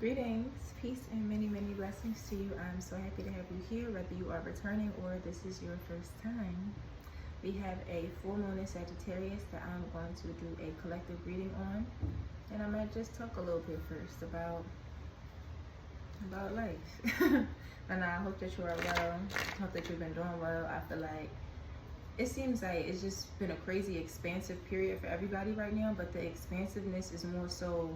Greetings, peace, and many, many blessings to you. I'm so happy to have you here, whether you are returning or this is your first time. We have a full moon in Sagittarius that I'm going to do a collective reading on. And I might just talk a little bit first about life. And I hope that you are well. I hope that you've been doing well. I feel like it seems like it's just been a crazy expansive period for everybody right now, but the expansiveness is more so,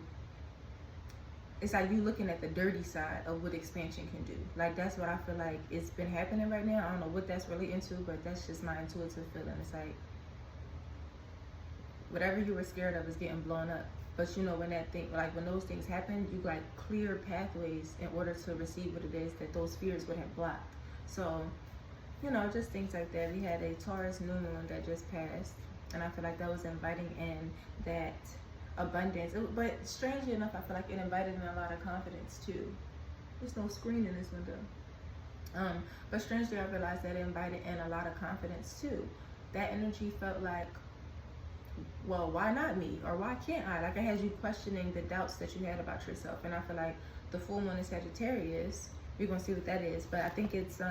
it's like you looking at the dirty side of what expansion can do. Like, that's what I feel like it's been happening right now. I don't know what that's relating to, but that's just my intuitive feeling. It's like whatever you were scared of is getting blown up. But you know, when that thing, like when those things happen, you like clear pathways in order to receive what it is that those fears would have blocked. So, you know, just things like that. We had a Taurus new moon that just passed, and I feel like that was inviting in that abundance. But strangely enough, I feel like it invited in a lot of confidence too. There's no screen in this window. But strangely, I realized that it invited in a lot of confidence too. That energy felt like, well, why not me? Or why can't I? Like, it has you questioning the doubts that you had about yourself. And I feel like the full moon in Sagittarius, we're going to see what that is. But I think it's,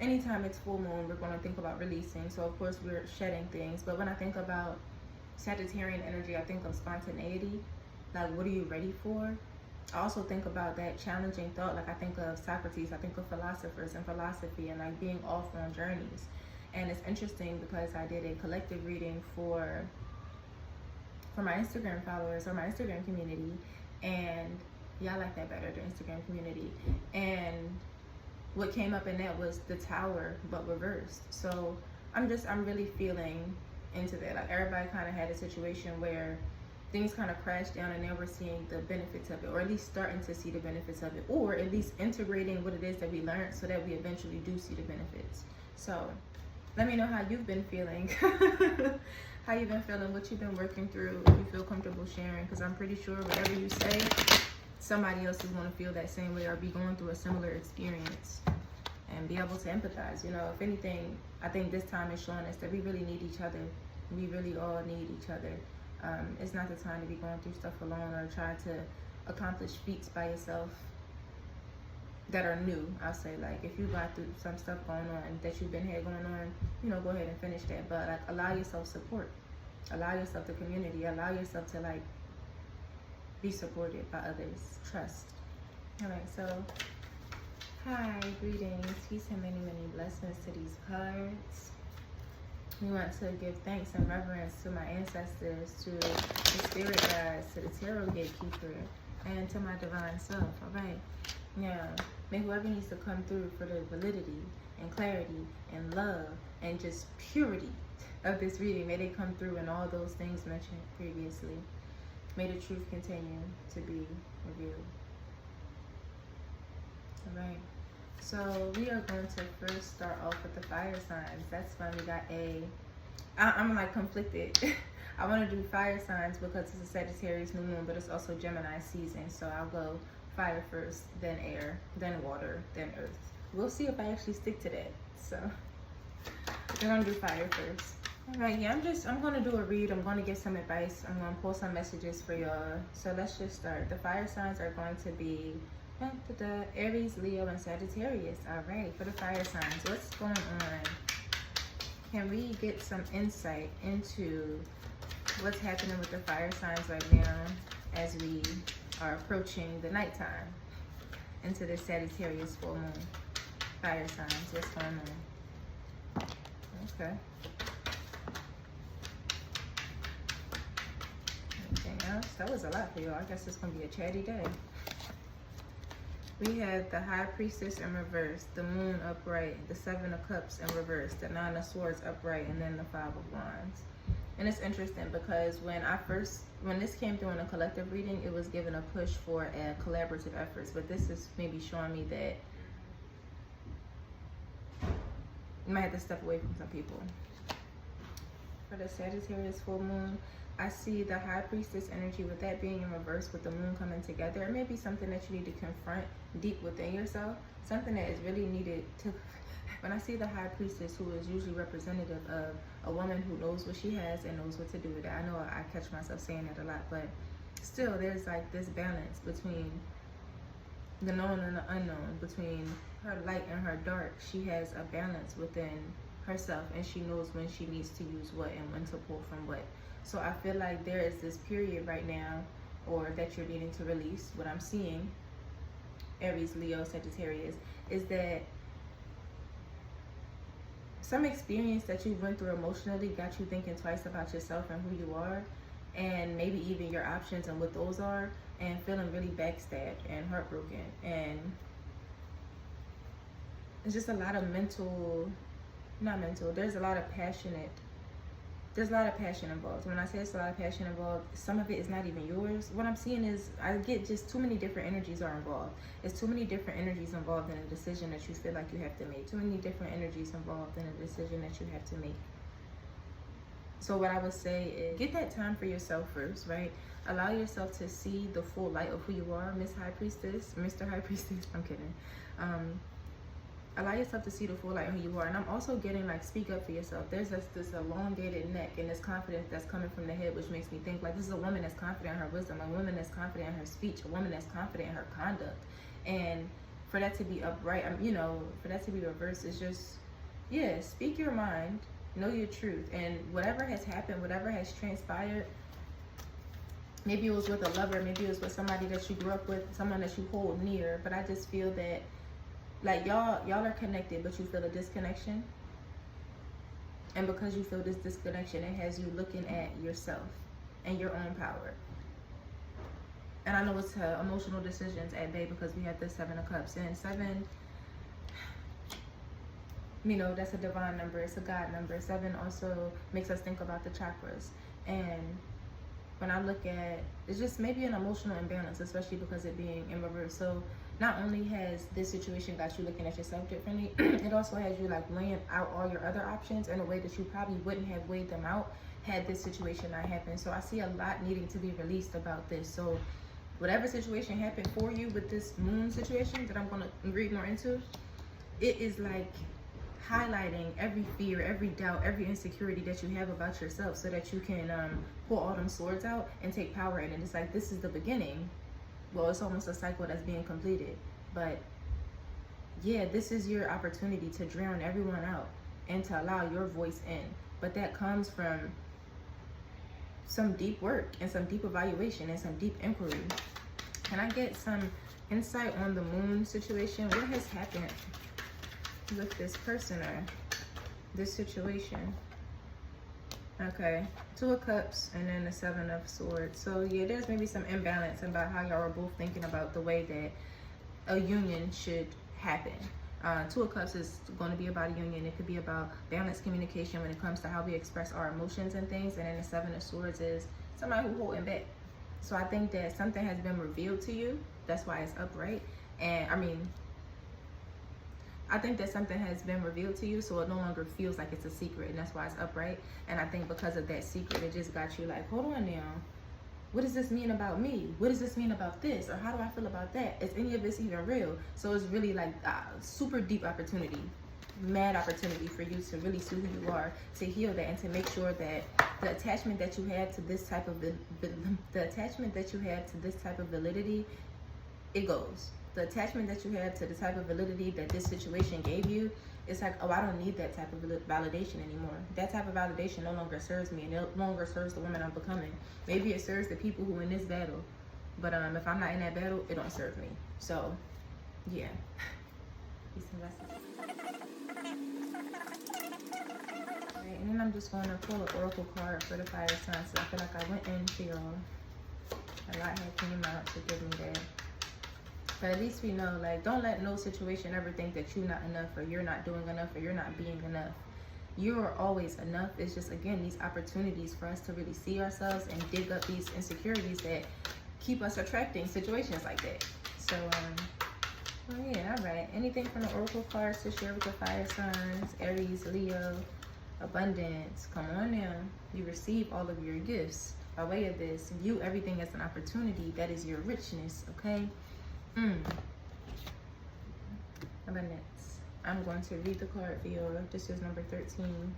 anytime it's full moon, we're going to think about releasing. So, of course, we're shedding things. But when I think about Sagittarian energy, I think of spontaneity. Like, what are you ready for? I also think about that challenging thought. Like, I think of Socrates. I think of philosophers and philosophy and, like, being off on journeys. And it's interesting because I did a collective reading for my Instagram followers or my Instagram community, and y'all like that better, the Instagram community. And what came up in that was the tower, but reversed. So I'm really feeling into that. Like, everybody kind of had a situation where things kind of crashed down, and now we're seeing the benefits of it, or at least starting to see the benefits of it, or at least integrating what it is that we learned so that we eventually do see the benefits. So let me know how you've been feeling. How you've been feeling, what you've been working through, if you feel comfortable sharing, because I'm pretty sure whatever you say, somebody else is going to feel that same way or be going through a similar experience and be able to empathize. You know, if anything, I think this time is showing us that we really need each other. We really all need each other. It's not the time to be going through stuff alone or try to accomplish feats by yourself that are new. I'll say, like, if you got through some stuff going on that you've been had going on, you know, go ahead and finish that. But like, allow yourself support, allow yourself the community, allow yourself to like be supported by others. Trust. All right, so hi, greetings, peace, and many, many blessings to these cards. We want to give thanks and reverence to my ancestors, to the spirit guides, to the tarot gatekeeper, and to my divine self. All right. Yeah, may whoever needs to come through for the validity and clarity and love and just purity of this reading, may they come through in all those things mentioned previously. May the truth continue to be revealed. All right, so we are going to first start off with the fire signs. That's fun. We got I'm like conflicted. I want to do fire signs because it's a Sagittarius new moon, but it's also Gemini season, so I'll go fire first, then air, then water, then earth. We'll see if I actually stick to that. So we're gonna do fire first. All right, yeah, I'm gonna do a read. I'm gonna get some advice. I'm gonna pull some messages for y'all. So let's just start. The fire signs are going to be the Aries, Leo, and Sagittarius. All right, for the fire signs, what's going on? Can we get some insight into what's happening with the fire signs right now as we are approaching the nighttime into the Sagittarius full moon? Fire signs, what's going on? Okay. Anything else? That was a lot for y'all. I guess it's gonna be a chatty day. We have the High Priestess in reverse, the Moon upright, the Seven of Cups in reverse, the Nine of Swords upright, and then the Five of Wands. And it's interesting because when this came through in a collective reading, it was given a push for collaborative efforts. But this is maybe showing me that you might have to step away from some people. For the Sagittarius full moon, I see the High Priestess energy, with that being in reverse with the moon coming together. It may be something that you need to confront deep within yourself. Something that is really needed to... When I see the High Priestess, who is usually representative of a woman who knows what she has and knows what to do with it. I know I catch myself saying that a lot, but still there's like this balance between the known and the unknown, between her light and her dark. She has a balance within herself, and she knows when she needs to use what and when to pull from what. So I feel like there is this period right now, or that you're needing to release. What I'm seeing, Aries, Leo, Sagittarius, is that some experience that you went through emotionally got you thinking twice about yourself and who you are, and maybe even your options and what those are, and feeling really backstabbed and heartbroken. And it's just a lot of there's a lot of passion involved. When I say it's a lot of passion involved, some of it is not even yours. What I'm seeing is, I get just too many different energies are involved. It's too many different energies involved in a decision that you feel like you have to make. Too many different energies involved in a decision that you have to make. So what I would say is, get that time for yourself first, right? Allow yourself to see the full light of who you are, Miss High Priestess, Mr. High Priestess, I'm kidding. Allow yourself to see the full light of who you are. And I'm also getting like, speak up for yourself. There's this elongated neck and this confidence that's coming from the head, which makes me think like, this is a woman that's confident in her wisdom, a woman that's confident in her speech, a woman that's confident in her conduct. And for that to be upright, for that to be reversed, is just, yeah, speak your mind, know your truth. And whatever has happened, whatever has transpired, maybe it was with a lover, maybe it was with somebody that you grew up with, someone that you hold near, but I just feel that like y'all are connected, but you feel a disconnection. And because you feel this disconnection, it has you looking at yourself and your own power. And I know it's emotional decisions at bay, because we have the 7 of Cups. And 7, that's a divine number. It's a God number. 7 also makes us think about the chakras. And when I look at, it's just maybe an emotional imbalance, especially because it being in reverse. So not only has this situation got you looking at yourself differently, it also has you like weighing out all your other options in a way that you probably wouldn't have weighed them out had this situation not happened. So I see a lot needing to be released about this. So whatever situation happened for you with this moon situation that I'm going to read more into, it is like highlighting every fear, every doubt, every insecurity that you have about yourself, so that you can pull all them swords out and take power in it. It's like, this is the beginning. Well, it's almost a cycle that's being completed. But yeah, this is your opportunity to drown everyone out and to allow your voice in. But that comes from some deep work and some deep evaluation and some deep inquiry. Can I get some insight on the moon situation? What has happened with this person or this situation? Okay, 2 of Cups and then the 7 of Swords. So yeah, there's maybe some imbalance about how y'all are both thinking about the way that a union should happen. 2 of Cups is going to be about a union. It could be about balanced communication when it comes to how we express our emotions and things. And then the 7 of Swords is somebody who's holding back. So I think that something has been revealed to you. That's why it's upright. And I think that something has been revealed to you, so it no longer feels like it's a secret, and that's why it's upright. And I think because of that secret, it just got you like, hold on now. What does this mean about me? What does this mean about this? Or how do I feel about that? Is any of this even real? So it's really like super deep opportunity, mad opportunity for you to really see who you are, to heal that, and to make sure that the attachment that you have to this type of validity, it goes. The attachment that you have to the type of validity that this situation gave you, it's like, oh, I don't need that type of validation anymore. That type of validation no longer serves me, and no longer serves the woman I'm becoming. Maybe it serves the people who are in this battle, but if I'm not in that battle, it don't serve me. So, yeah. Peace and blessings. Right, and then I'm just going to pull an oracle card for the fire signs. So I feel like I went into y'all. A lot had came out to give me that. But at least we know, like, don't let no situation ever think that you're not enough, or you're not doing enough, or you're not being enough. You are always enough. It's just, again, these opportunities for us to really see ourselves and dig up these insecurities that keep us attracting situations like that. So, well, yeah, all right. Anything from the oracle cards to share with the fire signs, Aries, Leo, abundance. Come on now. You receive all of your gifts by way of this. View everything as an opportunity. That is your richness, okay? Abundance. I'm going to read the card for you. This is number 13.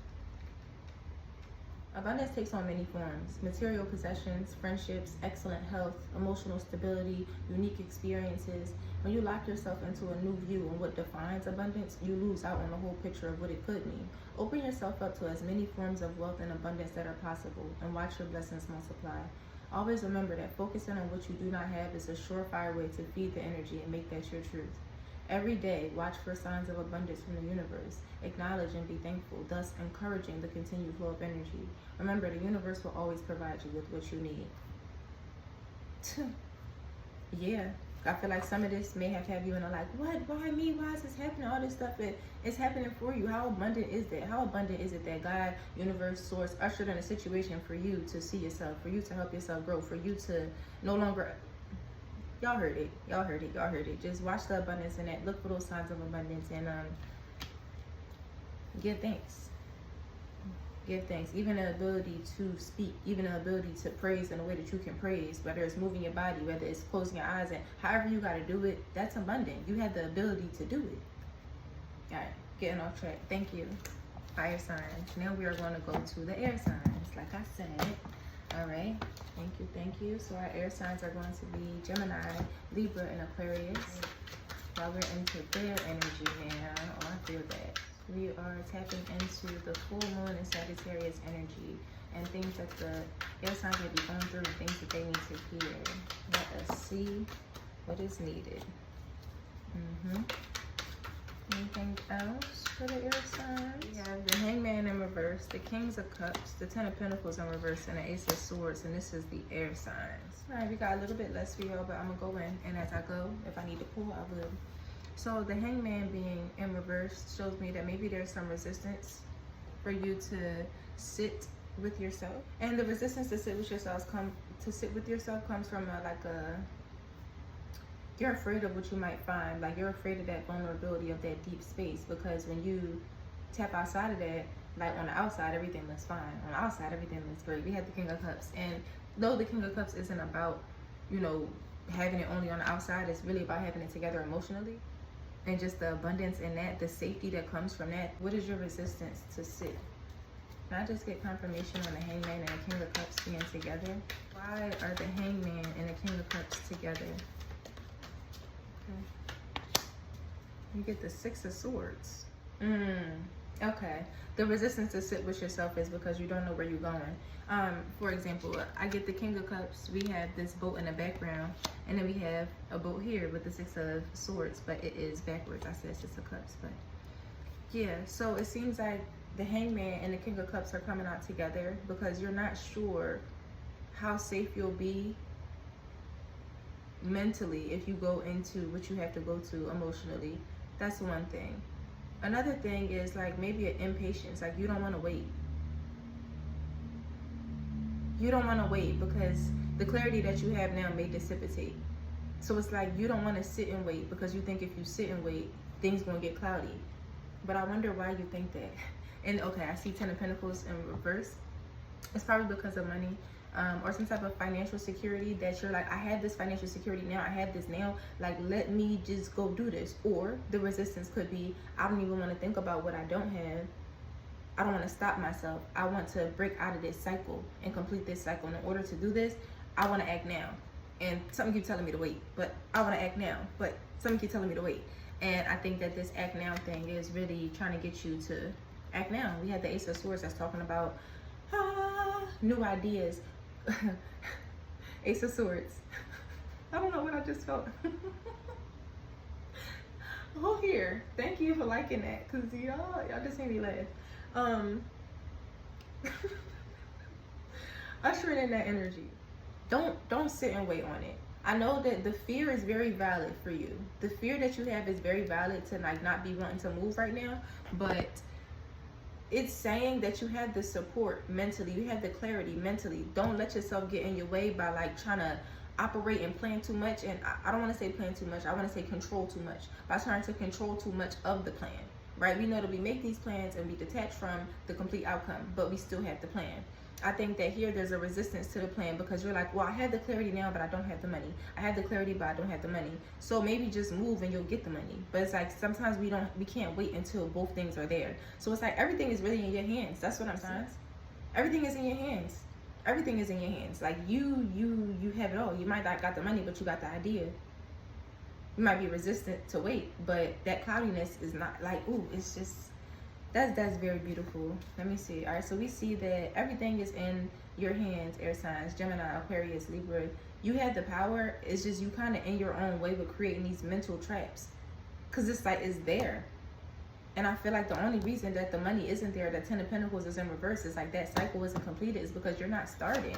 Abundance takes on many forms: material possessions, friendships, excellent health, emotional stability, unique experiences. When you lock yourself into a new view on what defines abundance, you lose out on the whole picture of what it could mean. Open yourself up to as many forms of wealth and abundance that are possible, and watch your blessings multiply. Always remember that focusing on what you do not have is a surefire way to feed the energy and make that your truth. Every day, watch for signs of abundance from the universe. Acknowledge and be thankful, thus encouraging the continued flow of energy. Remember, the universe will always provide you with what you need. Yeah, I feel like some of this may have you in a like, what? Why me? Why is this happening? All this stuff, it's happening for you. How abundant is that? How abundant is it that God, universe, source ushered in a situation for you to see yourself, for you to help yourself grow, for you to no longer... Y'all heard it. Y'all heard it. Y'all heard it. Just watch the abundance in that. Look for those signs of abundance and give thanks. Give thanks. Even the ability to speak, even the ability to praise in a way that you can praise, whether it's moving your body, whether it's closing your eyes, and however you got to do it, that's abundant. You have the ability to do it. All right, getting off track. Thank you. Fire signs. Now we are going to go to the air signs, like I said. All right, thank you. So our air signs are going to be Gemini, Libra, and Aquarius. While we're into their energy now, oh, I feel that. We are tapping into the full moon and Sagittarius energy and things that the air signs may be going through and things that they need to hear. Let us see what is needed. Anything else for the air signs? We have the Hangman in reverse, the Kings of Cups, the Ten of Pentacles in reverse, and the Ace of Swords, and this is the air signs. All right, we got a little bit less for y'all, but I'm going to go in, and as I go, if I need to pull, I will. So the Hangman being in reverse shows me that maybe there's some resistance for you to sit with yourself. And the resistance to sit with yourself comes from you're afraid of what you might find. Like, you're afraid of that vulnerability, of that deep space, because when you tap outside of that, like on the outside, everything looks fine. On the outside, everything looks great. We have the King of Cups. And though the King of Cups isn't about, having it only on the outside, it's really about having it together emotionally. And just the abundance in that, the safety that comes from that. What is your resistance to sit? Can I just get confirmation on the Hangman and the King of Cups being together? Why are the Hangman and the King of Cups together? You get the Six of Swords. Okay. The resistance to sit with yourself is because you don't know where you're going. For example, I get the King of Cups. We have this boat in the background, and then we have a boat here with the Six of Swords, but it is backwards. I said Six of Cups, but yeah. So it seems like the Hangman and the King of Cups are coming out together because you're not sure how safe you'll be mentally if you go into what you have to go to emotionally. That's one thing. Another thing is like maybe an impatience, like you don't want to wait. You don't want to wait because the clarity that you have now may dissipate. So it's like you don't want to sit and wait because you think if you sit and wait, things gonna get cloudy. But I wonder why you think that. And okay, I see Ten of Pentacles in reverse. It's probably because of money. Or some type of financial security that you're like, I have this financial security now, I have this now, like let me just go do this. Or the resistance could be, I don't even want to think about what I don't have. I don't want to stop myself. I want to break out of this cycle and complete this cycle. And in order to do this, I want to act now. And something keeps telling me to wait, but I want to act now, but something keeps telling me to wait. And I think that this act now thing is really trying to get you to act now. We had the Ace of Swords that's talking about new ideas. Ace of Swords. I don't know what I just felt. Oh, here. Thank you for liking that, because y'all just made me laugh. Ushering in that energy. Don't sit and wait on it. I know that the fear is very valid for you. The fear that you have is very valid to like not be wanting to move right now, but it's saying that you have the support mentally, you have the clarity mentally. Don't let yourself get in your way by like trying to operate and plan too much. And I don't want to say plan too much, I want to say control too much. By trying to control too much of the plan, right? We know that we make these plans and we detach from the complete outcome, but we still have the plan. I think that here there's a resistance to the plan because you're like, well, I have the clarity now, but I don't have the money. I have the clarity, but I don't have the money. So maybe just move and you'll get the money. But it's like sometimes we can't wait until both things are there. So it's like everything is really in your hands. That's what I'm saying. Everything is in your hands. Everything is in your hands. Like you have it all. You might not got the money, but you got the idea. You might be resistant to wait, but that cloudiness is not like, ooh, it's just, that's very beautiful. Let me see. All right, so we see that everything is in your hands, air signs, Gemini, Aquarius, Libra. You have the power. It's just you kind of in your own way with creating these mental traps, because it's like it's there. And I feel like the only reason that the money isn't there, that 10 of Pentacles is in reverse, is like that cycle isn't completed, is because you're not starting.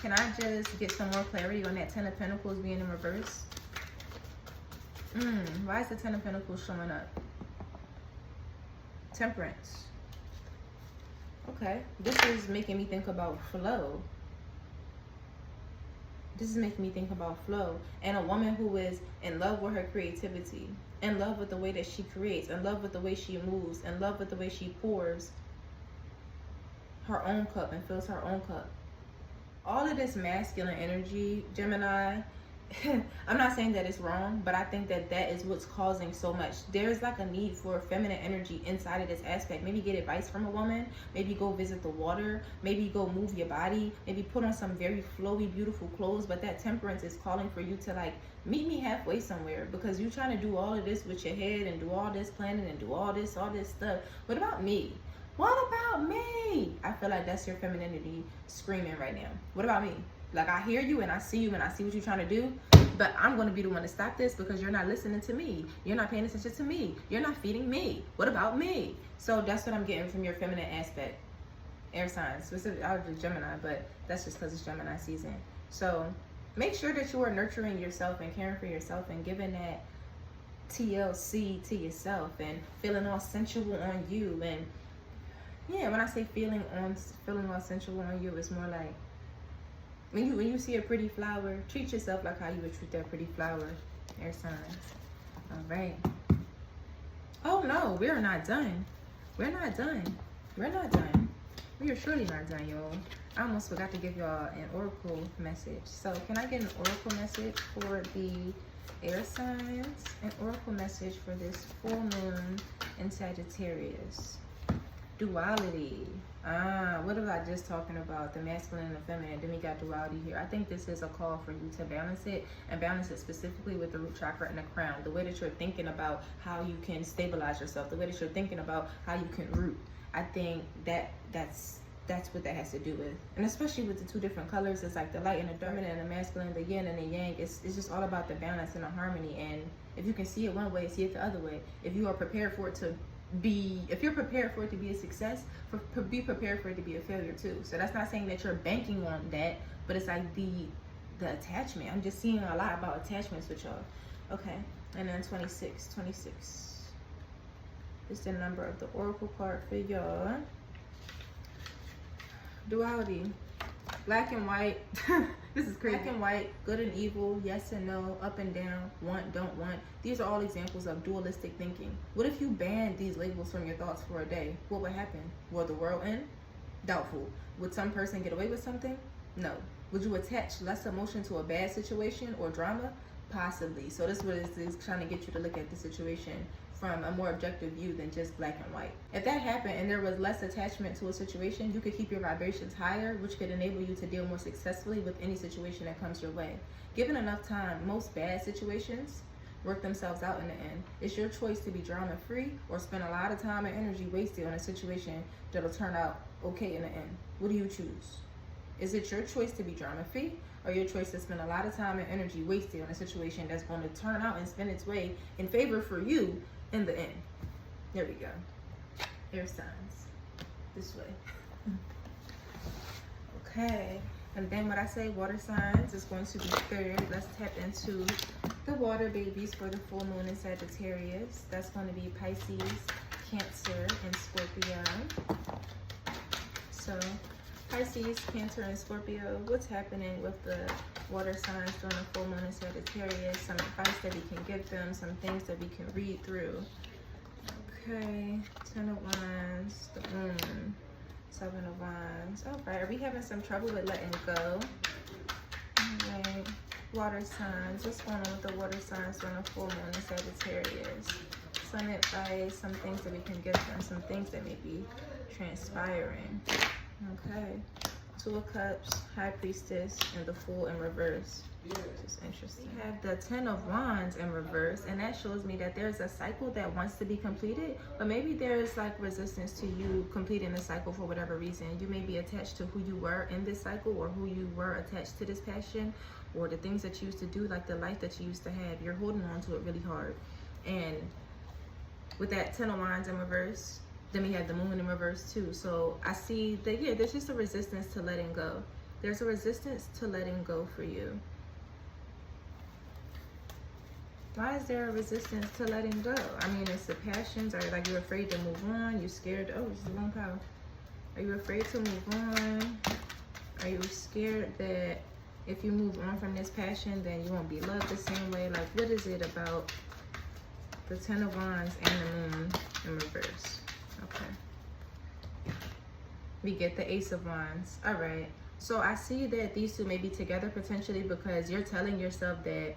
Can I just get some more clarity on that 10 of Pentacles being in reverse? Why is the 10 of Pentacles showing up? Temperance. Okay. This is making me think about flow. This is making me think about flow. And a woman who is in love with her creativity, in love with the way that she creates, in love with the way she moves, in love with the way she pours her own cup and fills her own cup. All of this masculine energy, Gemini, I'm not saying that it's wrong, but I think that that is what's causing so much. There's like a need for feminine energy inside of this aspect. Maybe get advice from a woman. Maybe go visit the water. Maybe go move your body. Maybe put on some very flowy, beautiful clothes. But that temperance is calling for you to like, meet me halfway somewhere, because you're trying to do all of this with your head and do all this planning and do all this stuff. What about me? What about me? I feel like that's your femininity screaming right now. What about me? Like, I hear you and I see you and I see what you're trying to do, but I'm going to be the one to stop this because you're not listening to me. You're not paying attention to me. You're not feeding me. What about me? So that's what I'm getting from your feminine aspect. Air signs, specifically, I was Gemini, but that's just because it's Gemini season. So make sure that you are nurturing yourself and caring for yourself and giving that TLC to yourself and feeling all sensual on you. And yeah, when I say feeling all sensual on you, it's more like, when you see a pretty flower, treat yourself like how you would treat that pretty flower. Air signs. All right. Oh no, we're not done. We're not done. We're not done. We are surely not done, y'all. I almost forgot to give y'all an oracle message. So can I get an oracle message for the air signs? An oracle message for this full moon in Sagittarius. Duality. What was I just talking about? The masculine and the feminine. Then we got duality here. I think this is a call for you to balance it, and balance it specifically with the root chakra and the crown. The way that you're thinking about how you can stabilize yourself, the way that you're thinking about how you can root. I think that's what that has to do with. And especially with the two different colors, it's like the light and the dark, and the masculine, the yin and the yang. It's just all about the balance and the harmony. And if you can see it one way, see it the other way. If you are prepared for it to be, if you're prepared for it to be a success, be prepared for it to be a failure too. So that's not saying that you're banking on that, but it's like the attachment. I'm just seeing a lot about attachments with y'all. Okay, and then 26 is the number of the oracle card for y'all. Duality. Black and white. This is crazy. Black and white, good and evil, yes and no, up and down, want, don't want. These are all examples of dualistic thinking. What if you banned these labels from your thoughts for a day? What would happen? Will the world end? Doubtful. Would some person get away with something? No. Would you attach less emotion to a bad situation or drama? Possibly. So this is trying to get you to look at the situation from a more objective view than just black and white. If that happened and there was less attachment to a situation, you could keep your vibrations higher, which could enable you to deal more successfully with any situation that comes your way. Given enough time, most bad situations work themselves out in the end. It's your choice to be drama-free or spend a lot of time and energy wasted on a situation that'll turn out okay in the end. What do you choose? Is it your choice to be drama-free, or your choice to spend a lot of time and energy wasted on a situation that's going to turn out and spin its way in favor for you in the end? There we go. Air signs. This way. Okay. And then what I say, water signs, is going to be third. Let's tap into the water babies for the full moon in Sagittarius. That's going to be Pisces, Cancer, and Scorpio. So Pisces, Cancer, and Scorpio, what's happening with the water signs during the full moon in Sagittarius? Some advice that we can give them, some things that we can read through. Okay, 10 of Wands, the moon, 7 of Wands. All right, are we having some trouble with letting go? All right, water signs. What's going on with the water signs during the full moon in Sagittarius? Some advice, some things that we can give them, some things that may be transpiring. Okay. Two of Cups, High Priestess, and the Fool in reverse. Which is interesting. We have the Ten of Wands in reverse, and that shows me that there's a cycle that wants to be completed, but maybe there's like resistance to you completing the cycle for whatever reason. You may be attached to who you were in this cycle, or who you were attached to this passion, or the things that you used to do, like the life that you used to have. You're holding on to it really hard. And with that Ten of Wands in reverse, then we have the Moon in reverse too. So I see that, yeah, there's just a resistance to letting go. There's a resistance to letting go for you. Why is there a resistance to letting go? I mean, it's the passions. Are like you're afraid to move on? You're scared? Oh, it's the wrong pile. Are you afraid to move on? Are you scared that if you move on from this passion, then you won't be loved the same way? Like, what is it about the Ten of Wands and the Moon in reverse? Okay. We get the Ace of Wands. All right. So I see that these two may be together potentially, because you're telling yourself that,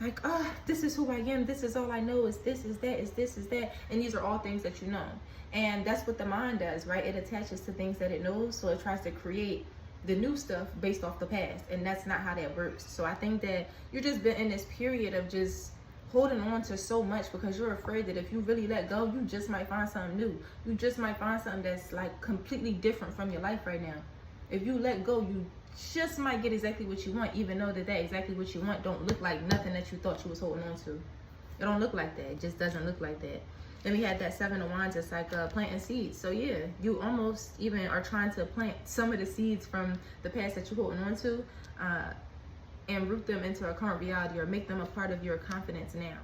like, oh, this is who I am. This is all I know. Is this, is that, is this, is that. And these are all things that you know. And that's what the mind does, right? It attaches to things that it knows. So it tries to create the new stuff based off the past. And that's not how that works. So I think that you're just been in this period of just holding on to so much because you're afraid that if you really let go, you just might find something new. You just might find something that's like completely different from your life right now. If you let go, you just might get exactly what you want, even though that exactly what you want don't look like nothing that you thought you was holding on to. It don't look like that. It just doesn't look like that. Then we had that Seven of Wands. It's like planting seeds. So yeah, you almost even are trying to plant some of the seeds from the past that you're holding on to, and root them into a current reality, or make them a part of your confidence now.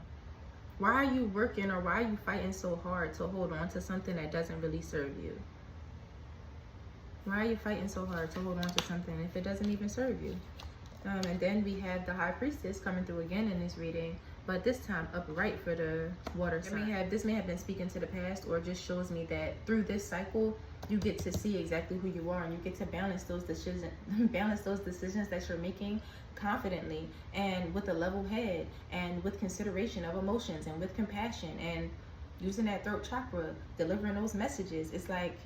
Why are you working, or why are you fighting so hard to hold on to something that doesn't really serve you? Why are you fighting so hard to hold on to something if it doesn't even serve you? And then we have the High Priestess coming through again in this reading, but this time upright for the water sign. This may have been speaking to the past, or just shows me that through this cycle, you get to see exactly who you are, and you get to balance those decisions, that you're making confidently, and with a level head, and with consideration of emotions, and with compassion, and using that throat chakra, delivering those messages. It's like,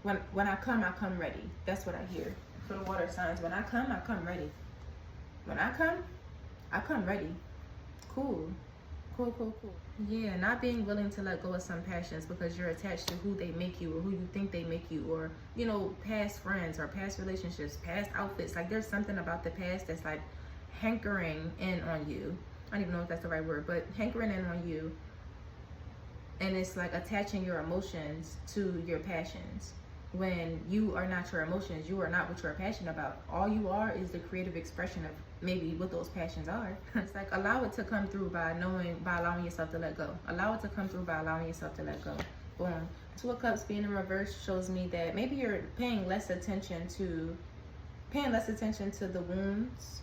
when I come ready. That's what I hear for the water signs. When I come ready. When I come ready. Cool. Yeah, not being willing to let go of some passions because you're attached to who they make you, or who you think they make you, or, you know, past friends, or past relationships, past outfits. Like, there's something about the past that's like hankering in on you. I don't even know if that's the right word, but hankering in on you. And it's like attaching your emotions to your passions. When you are not your emotions, you are not what you're passionate about. All you are is the creative expression of maybe what those passions are. It's like, allow it to come through by allowing yourself to let go. Allow it to come through by allowing yourself to let go. Boom. Two of Cups being in reverse shows me that maybe you're paying less attention to the wounds.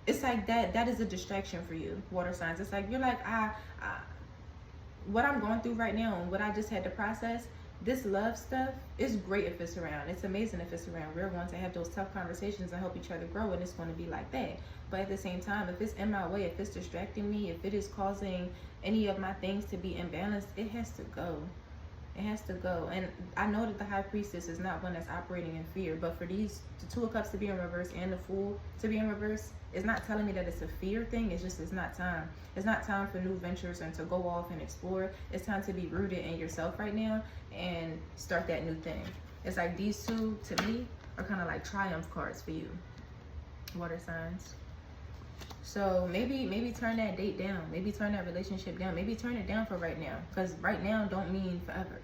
It's like that is a distraction for you, water signs. It's like, you're like, what I'm going through right now, and what I just had to process, this love stuff is great if it's around. It's amazing if it's around. We're going to have those tough conversations and help each other grow, and it's going to be like that. But at the same time, if it's in my way, if it's distracting me, if it is causing any of my things to be imbalanced, it has to go. It has to go. And I know that the High Priestess is not one that's operating in fear, but for the Two of Cups to be in reverse and the Fool to be in reverse, it's not telling me that it's a fear thing. It's just, it's not time. It's not time for new ventures and to go off and explore. It's time to be rooted in yourself right now and start that new thing. It's like these two, to me, are kind of like triumph cards for you, water signs. So maybe turn that date down. Maybe turn that relationship down. Maybe turn it down for right now, because right now don't mean forever,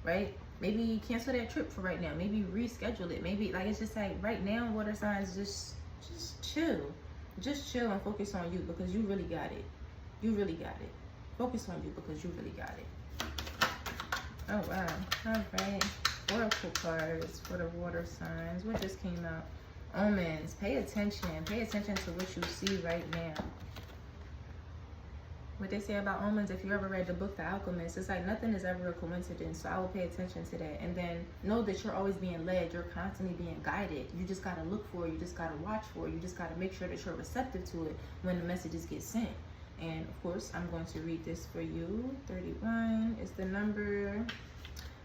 right? Maybe cancel that trip for right now. Maybe reschedule it. Maybe, like, it's just like right now, water signs, just chill. Just chill and focus on you, because you really got it. You really got it. Focus on you, because you really got it. Oh, wow. All right. Oracle cards for the water signs. What just came out? Omens. Pay attention. Pay attention to what you see right now. What they say about omens, if you ever read the book The Alchemist, it's like nothing is ever a coincidence. So I will pay attention to that. And then know that you're always being led. You're constantly being guided. You just got to look for it. You just got to watch for it. You just got to make sure that you're receptive to it when the messages get sent. And of course, I'm going to read this for you. 31 is the number.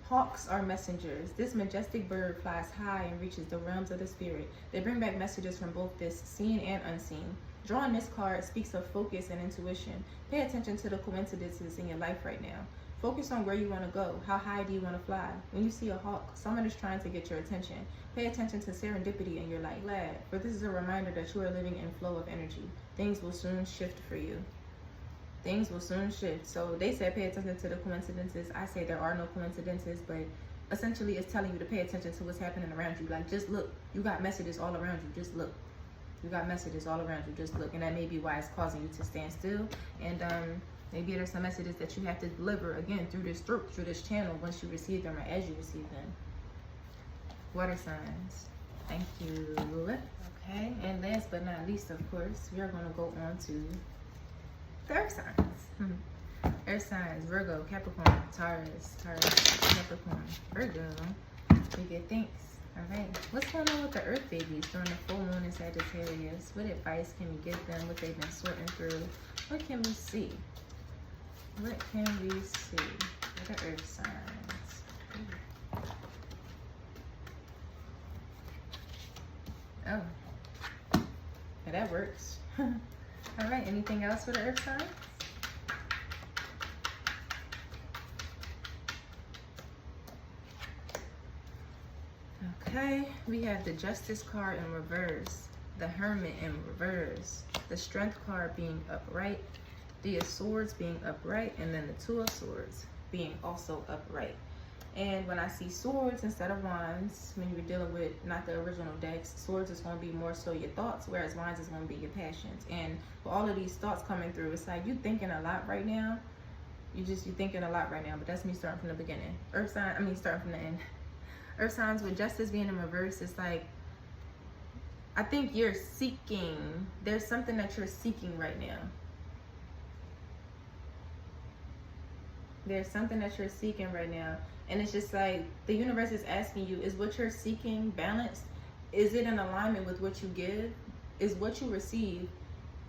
Hawks are messengers. This majestic bird flies high and reaches the realms of the spirit. They bring back messages from both this seen and unseen. Drawing this card speaks of focus and intuition. Pay attention to the coincidences in your life right now. Focus on where you want to go. How high do you want to fly? When you see a hawk, someone is trying to get your attention. Pay attention to serendipity in your life. Glad, for this is a reminder that you are living in flow of energy. Things will soon shift for you. Things will soon shift. So they said pay attention to the coincidences. I say there are no coincidences, but essentially it's telling you to pay attention to what's happening around you. Like, just look. You got messages all around you. Just look. You got messages all around you. Just look. And that may be why it's causing you to stand still. And maybe there's some messages that you have to deliver again through this channel once you receive them or as you receive them. Water signs. Thank you. Okay. And last but not least, of course, we are going to go on to the earth signs. Earth signs: Virgo, Capricorn, Taurus, Capricorn, Virgo. We get thanks. All right. What's going on with the earth babies during the full moon in Sagittarius? What advice can we give them? What they've been sorting through? What can we see? What can we see? What are earth signs? Oh. Yeah, that works. All right, anything else for the earth signs? Okay, we have the Justice card in reverse, the Hermit in reverse, the Strength card being upright, the Swords being upright, and then the Two of Swords being also upright. And when I see swords instead of wands, when you're dealing with not the original decks, swords is going to be more so your thoughts, whereas wands is going to be your passions. And with all of these thoughts coming through, it's like you thinking a lot right now. You're thinking a lot right now, but that's me starting from the beginning. Starting from the end. Earth signs with Justice being in reverse, it's like, I think you're seeking, there's something that you're seeking right now. There's something that you're seeking right now. And it's just like the universe is asking you, is what you're seeking balanced? Is it in alignment with what you give? Is what you receive,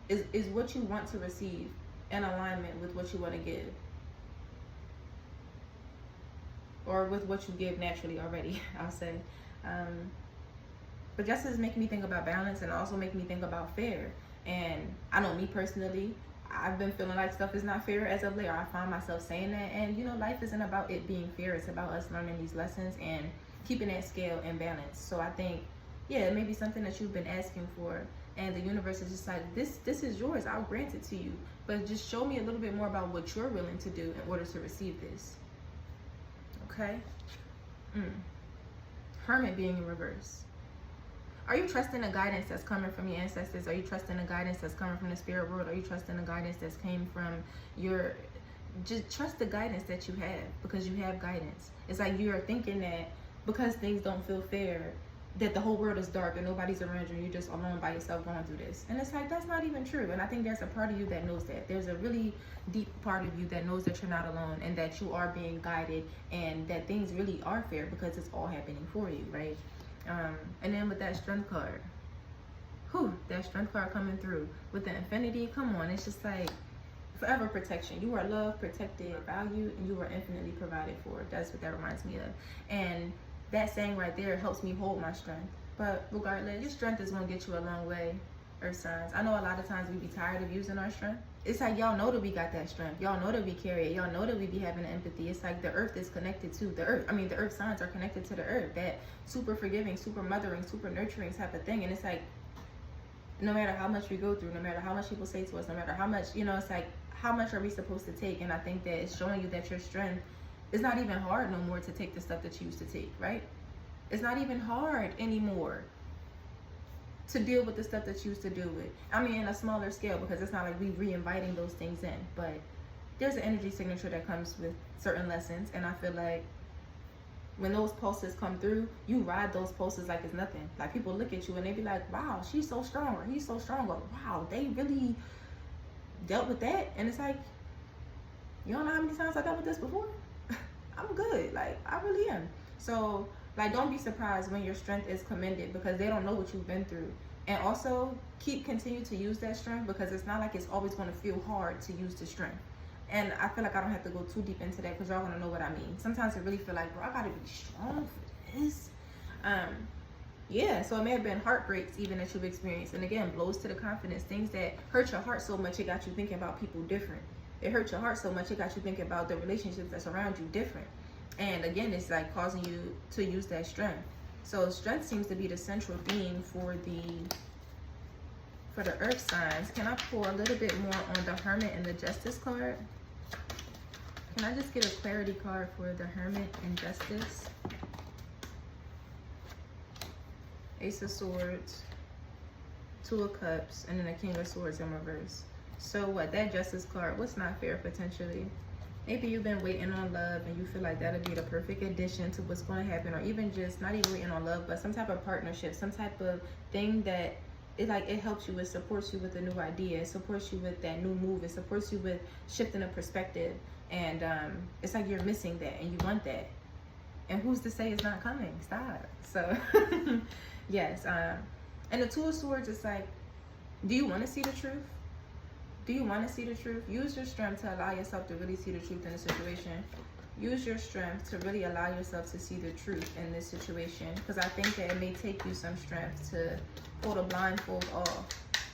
is what you want to receive in alignment with what you want to give? Or with what you give naturally already, I'll say. But justice is making me think about balance and also making me think about fair. And I know me personally, I've been feeling like stuff is not fair as of late, or I find myself saying that. And you know, life isn't about it being fair. It's about us learning these lessons and keeping that scale in balance. So I think, yeah, it may be something that you've been asking for, and the universe is just like, this is yours. I'll grant it to you. But just show me a little bit more about what you're willing to do in order to receive this. Okay? Hermit being in reverse. Are you trusting the guidance that's coming from your ancestors? Are you trusting the guidance that's coming from the spirit world? Are you trusting the guidance that's came from your... Just trust the guidance that you have, because you have guidance. It's like you're thinking that because things don't feel fair, that the whole world is dark and nobody's around you and you're just alone by yourself going through this. And it's like, that's not even true. And I think there's a part of you that knows that. There's a really deep part of you that knows that you're not alone and that you are being guided and that things really are fair because it's all happening for you, right? And then with that Strength card, that Strength card coming through with the Infinity, come on, it's just like forever protection. You are loved, protected, valued, and you are infinitely provided for. That's what that reminds me of. And that saying right there helps me hold my strength. But regardless, your strength is going to get you a long way, Earth signs. I know a lot of times we be tired of using our strength. It's like y'all know that we got that strength. Y'all know that we carry it. Y'all know that we be having empathy. It's like the earth is connected to the earth. The earth signs are connected to the earth. That super forgiving, super mothering, super nurturing type of thing. And it's like, no matter how much we go through, no matter how much people say to us, no matter how much, it's like, how much are we supposed to take? And I think that it's showing you that your strength is not even hard no more to take the stuff that you used to take, right? It's not even hard anymore to deal with the stuff that you used to deal with. In a smaller scale, because it's not like we re-inviting those things in, but there's an energy signature that comes with certain lessons. And I feel like when those pulses come through, you ride those pulses like it's nothing. Like people look at you and they be like, wow, she's so strong, or he's so strong, or wow, they really dealt with that. And it's like, you don't know how many times I dealt with this before? I'm good, like I really am. So like, don't be surprised when your strength is commended, because they don't know what you've been through. And also continue to use that strength, because it's not like it's always going to feel hard to use the strength. And I feel like I don't have to go too deep into that, because y'all gonna know what I mean. Sometimes it really feel like, bro, I gotta be strong for this. Yeah, so it may have been heartbreaks even that you've experienced. And again, blows to the confidence, things that hurt your heart so much it got you thinking about people different. It hurt your heart so much it got you thinking about the relationships that's around you different. And again, it's like causing you to use that strength. So strength seems to be the central theme for the earth signs. Can I pull a little bit more on the Hermit and the Justice card? Can I just get a clarity card for the Hermit and Justice? Ace of Swords, Two of Cups, and then the King of Swords in reverse. So what, that Justice card, what's not fair potentially? Maybe you've been waiting on love and you feel like that'll be the perfect addition to what's going to happen, or even just not even waiting on love, but some type of partnership, some type of thing that it helps you, it supports you with a new idea, it supports you with that new move, it supports you with shifting a perspective. And it's like you're missing that and you want that. And who's to say it's not coming? Stop. So yes. And the Two of Swords, it's like, do you want to see the truth? Do you want to see the truth? Use your strength to allow yourself to really see the truth in the situation. Use your strength to really allow yourself to see the truth in this situation. Because I think that it may take you some strength to pull the blindfold off.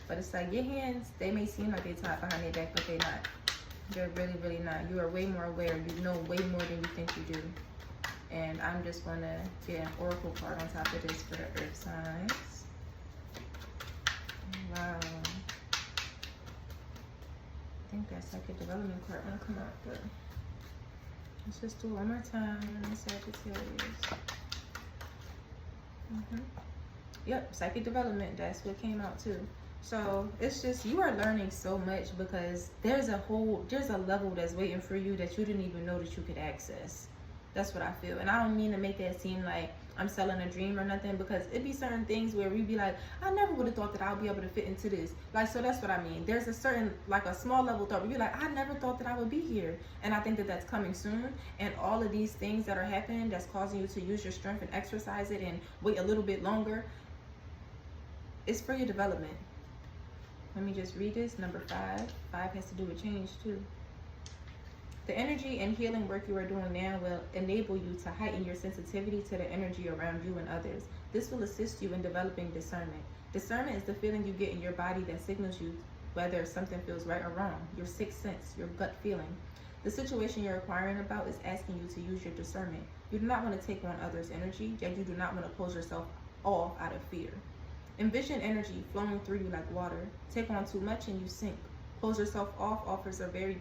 But it's like your hands, they may seem like they're tied behind their back, but they're not. They're really, really not. You are way more aware. You know way more than you think you do. And I'm just going to get an oracle card on top of this for the earth signs. Wow. I think that psychic development card won't come out, but let's just do it one more time. Sagittarius. Yep, psychic development. That's what came out too. So it's just, you are learning so much, because there's a level that's waiting for you that you didn't even know that you could access. That's what I feel. And I don't mean to make that seem like I'm selling a dream or nothing, because it'd be certain things where we'd be like, I never would have thought that I'll be able to fit into this. Like, so that's what I mean. There's a certain, like a small level thought where you're like, I never thought that I would be here. And I think that that's coming soon. And all of these things that are happening that's causing you to use your strength and exercise it and wait a little bit longer, it's for your development. Let me just read this. Number 5. 5 has to do with change too. The energy and healing work you are doing now will enable you to heighten your sensitivity to the energy around you and others. This will assist you in developing discernment. Discernment is the feeling you get in your body that signals you whether something feels right or wrong. Your sixth sense, your gut feeling. The situation you're inquiring about is asking you to use your discernment. You do not want to take on others' energy, yet you do not want to close yourself off out of fear. Envision energy flowing through you like water. Take on too much and you sink. Closing yourself off offers a very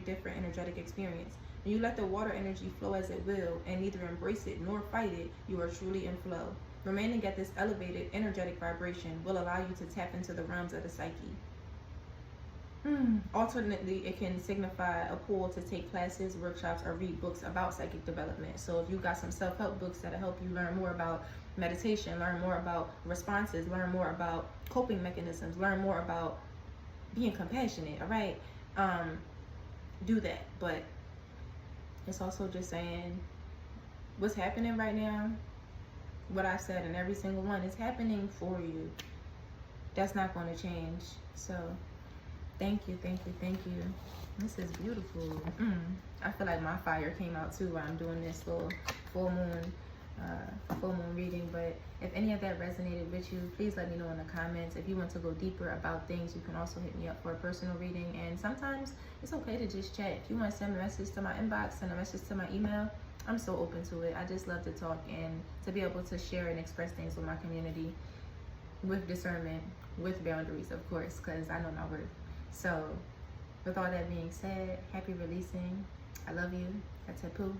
different energetic experience. When you let the water energy flow as it will and neither embrace it nor fight it, you are truly in flow. Remaining at this elevated energetic vibration will allow you to tap into the realms of the psyche. Alternately, it can signify a pull to take classes, workshops, or read books about psychic development. So if you got some self-help books that'll help you learn more about meditation, learn more about responses, learn more about coping mechanisms, learn more about being compassionate, all right? Do that. But it's also just saying what's happening right now, what I said in every single one is happening for you. That's not going to change. So thank you. This is beautiful. I feel like my fire came out too while I'm doing this little full moon reading. But if any of that resonated with you, please let me know in the comments. If you want to go deeper about things, you can also hit me up for a personal reading. And sometimes it's okay to just chat. If you want to send a message to my inbox, send a message to my email, I'm so open to it. I just love to talk and to be able to share and express things with my community with discernment, with boundaries, of course, because I know my worth. So with all that being said, happy releasing. I love you. That's a poo.